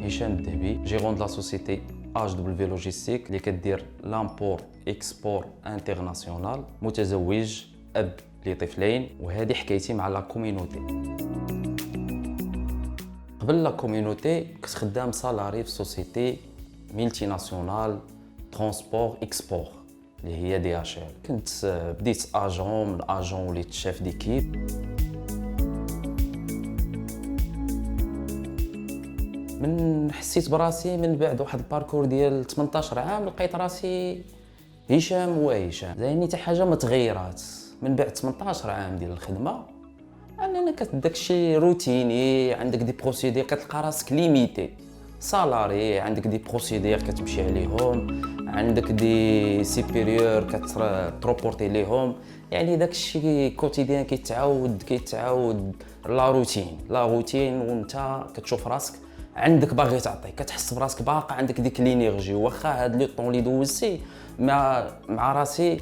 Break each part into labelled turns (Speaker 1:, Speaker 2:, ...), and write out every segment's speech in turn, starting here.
Speaker 1: هشام الذهبي، جيرون دو لا سوسيتي HW لوجيستيك اللي كدير لامبور اكسبور انترناسيونال، متزوج، اب لطفلين. وهذه حكايتي مع لا كوميونيتي. قبل لا كوميونيتي كنت خدام سالاري في سوسيتي ملتي ناسيونال ترونسبور اكسبور اللي هي DHL. كنت بديت اجون، من اجون وليت شاف ديكيب. من حسيت براسي من بعد واحد الباركور ديال 18 عام لقيت راسي هشام يعني حتى حاجه ما تغيرات من بعد 18 عام ديال الخدمه. اننا داكشي روتيني، عندك دي بروسيدير كتلقى راسك ليميتي، سالاري عندك دي بروسيدير كتمشي عليهم، عندك دي سيبيريور كتروبورتي ليهم، يعني داكشي كوتيديان كيتعاود لا روتين وانت كتشوف راسك عندك باغي تعطي، كتحس براسك باقا عندك ديك لينيرجي. واخا هاد لو طون اللي دوزتي مع راسي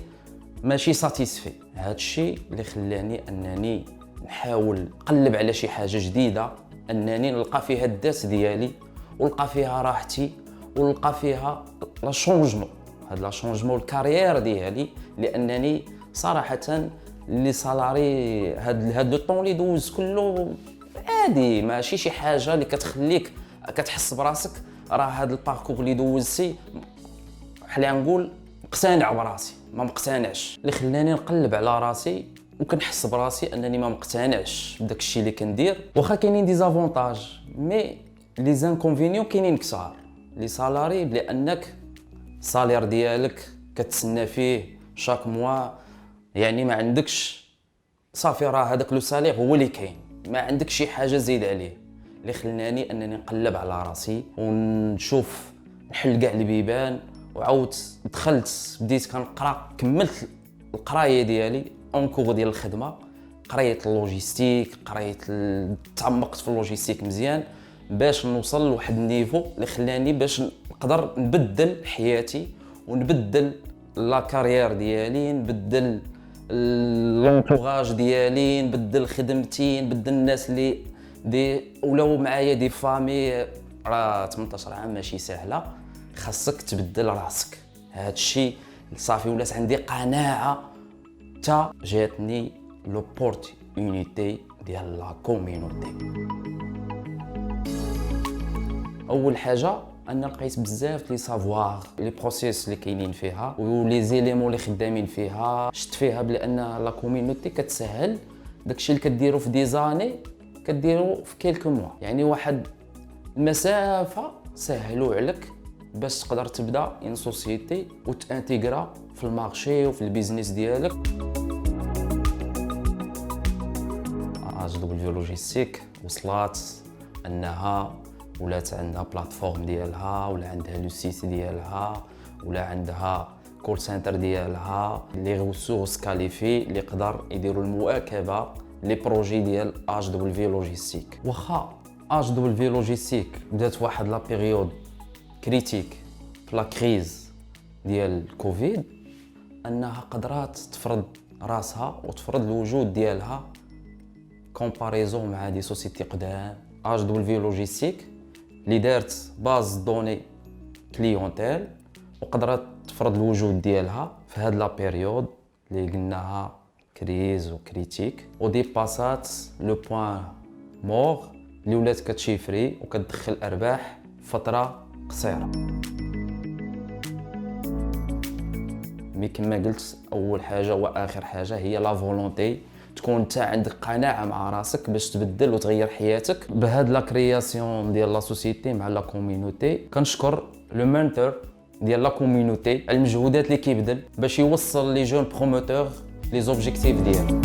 Speaker 1: ماشي ساتيسفي. هادشي اللي خلاني انني نحاول نقلب على شي حاجه جديده، انني نلقى فيها الذات ديالي ونلقى فيها راحتي ونلقى فيها لا شونجمون، هاد لا شونجمون الكارير ديالي. لانني صراحه لي سالاري هاد لو طون اللي دوز كله عادي، ماشي شي حاجه اللي كتخليك كتحس براسك راه هاد الباركور اللي دوزتي خلينا نقول مقتنع براسي ما مقتنعش. اللي خلاني نقلب على راسي وكنحس براسي انني ما مقتنعش بداك الشيء اللي كندير. واخا كاينين دي زافونتاج مي لي زانكونفينيون كاينين كثار. لي سالاري بلانك السالير ديالك كتسنى فيه شاك موا، يعني ما عندكش صافي راه هذاك لو سالير هو اللي كاين، ما عندك شي حاجه زيد عليه. اللي خلاني انني نقلب على راسي ونشوف نحل كاع البيبان. وعاود دخلت بديت كنقرا، كملت القرايه ديالي اونكور ديال الخدمه، قريت اللوجيستيك، تعمقت في اللوجيستيك مزيان باش نوصل لواحد النيفو اللي خلاني باش نقدر نبدل حياتي ونبدل لا كارير ديالي، نبدل لونطوراج ديالي، نبدل خدمتي، نبدل الناس اللي ولاو معايا دي فامي. راه 18 عام ماشي سهله، خاصك تبدل راسك. هادشي صافي ولات عندي قناعه تا جاتني لوبورتونيتي ديال لا كوميونيتي. اول حاجه انا لقيت بزاف لي سافوار، لي بروسيس اللي كاينين فيها ولي زيليمون اللي خدامين فيها. شفت فيها بان لا كوميونيتي كتسهل داكشي اللي كديرو في دي زاني كديرو في كيلكو موا، يعني واحد المسافه سهلوا عليك باش تقدر تبدا ان سوسيتي وتانتيغرا في المارشي وفي البيزنس ديالك. HW لوجيستيك وصلات انها ولات عندها بلاتفورم ديالها، ولا عندها لو سيت ديالها، ولا عندها كول سنتر ديالها، لي ريسورس كاليفي اللي يقدر يديروا المواكبه لي بروجي ديال HW لوجيستيك. واخا HW لوجيستيك بدات واحد لا بيريود كريتيك في لا كريز ديال الكوفيد، انها قدرات تفرض راسها وتفرض الوجود ديالها كومباريزون مع دي سوسيتي قدام. HW لوجيستيك اللي دارت باز دوني كليونتيل وقدرت تفرض الوجود ديالها في هاد لا بيريود اللي قلناها كريز وكريتيك، ودي باسات لو بوين مور اللي ولات كتشيفري وكتدخل ارباح فتره قصيره. مي كما قلت اول حاجه واخر حاجه هي لا فولونتي، تكون انت عندك قناعه مع راسك باش تبدل وتغير حياتك. بهاد لا كرياسيون ديال لا سوسيتي مع لا كوميونيتي كنشكر لو مونتور ديال لا كوميونيتي على المجهودات اللي كيبذل باش يوصل لي جون بروموتور لي زوبجيكتيف ديالو.